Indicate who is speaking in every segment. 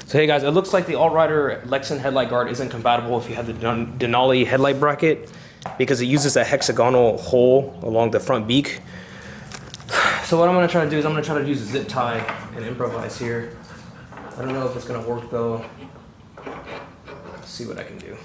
Speaker 1: So hey guys, it looks like the altrider Lexan headlight guard isn't compatible if you have the denali headlight bracket because it uses a hexagonal hole along the front beak. So what I'm going to try to do is I'm going to try to use a zip tie and improvise here. I don't know if it's going to work though. Let's see what I can do.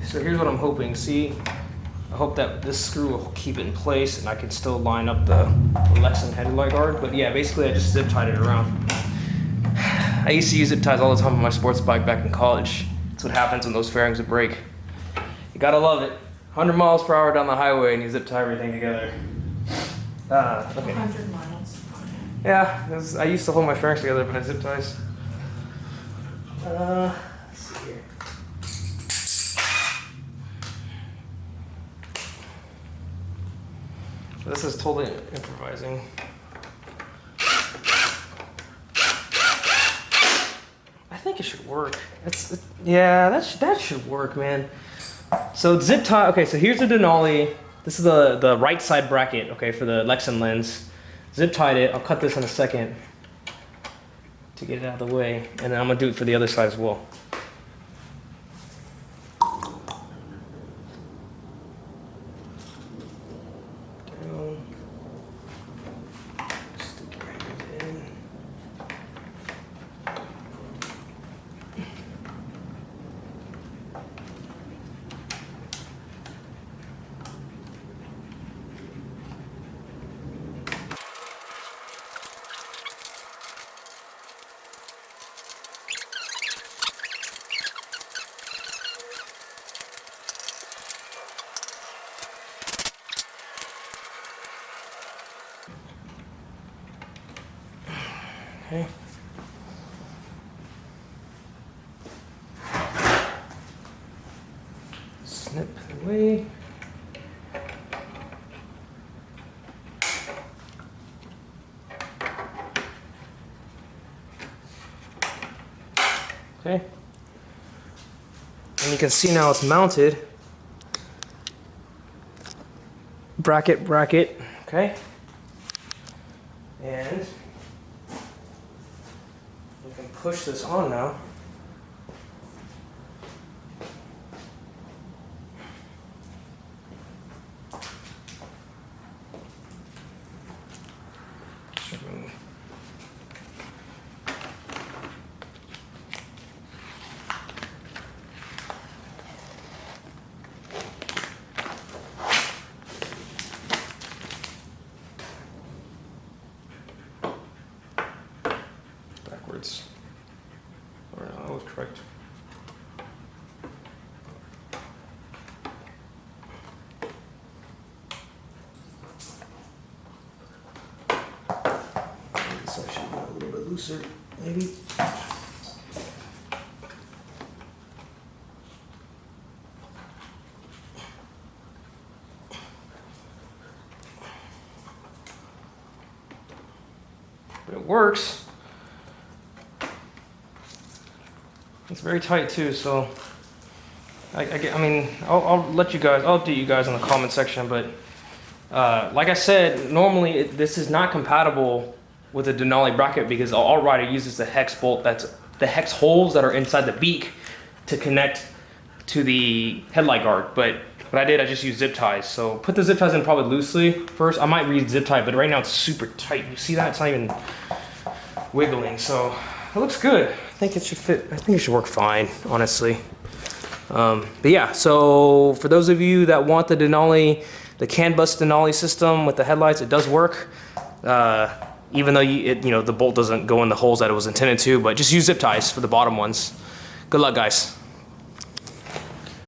Speaker 1: So here's what I'm hoping. See, I hope that this screw will keep it in place and I can still line up the Lexan headlight guard. But yeah, basically I just zip tied it around. I used to use zip ties all the time on my sports bike back in college. That's what happens when those fairings would break. You gotta love it. 100 miles per hour down the highway and you zip tie everything together. Okay.
Speaker 2: 100 miles.
Speaker 1: Yeah, I used to hold my fairings together, but I zip ties. Let's see here. This is totally improvising. I think it should work. Yeah, that should work, man. So zip tie. Okay, so here's the denali. This is the right side bracket. Okay, for the Lexan lens. Zip tied it. I'll cut this in a second to get it out of the way, and then I'm gonna do it for the other side as well. Okay. Snip away. Okay. And you can see now it's mounted. Bracket, okay? And we can push this on now. Backwards. Or no, that was correct. This I should go a little bit looser, maybe. But it works. It's very tight too, so I mean, I'll let you guys, I'll update you guys in the comment section, but like I said, normally this is not compatible with a denali bracket because altrider uses the hex bolt, that's the hex holes that are inside the beak to connect to the headlight guard. But what I just used zip ties. So put the zip ties in probably loosely first. I might re-zip tie, but right now it's super tight. You see that? It's not even wiggling, so it looks good. I think it should fit. I think it should work fine, honestly. But yeah, so for those of you that want the denali, the CAN bus denali system with the headlights, it does work. Even though the bolt doesn't go in the holes that it was intended to, but just use zip ties for the bottom ones. Good luck, guys.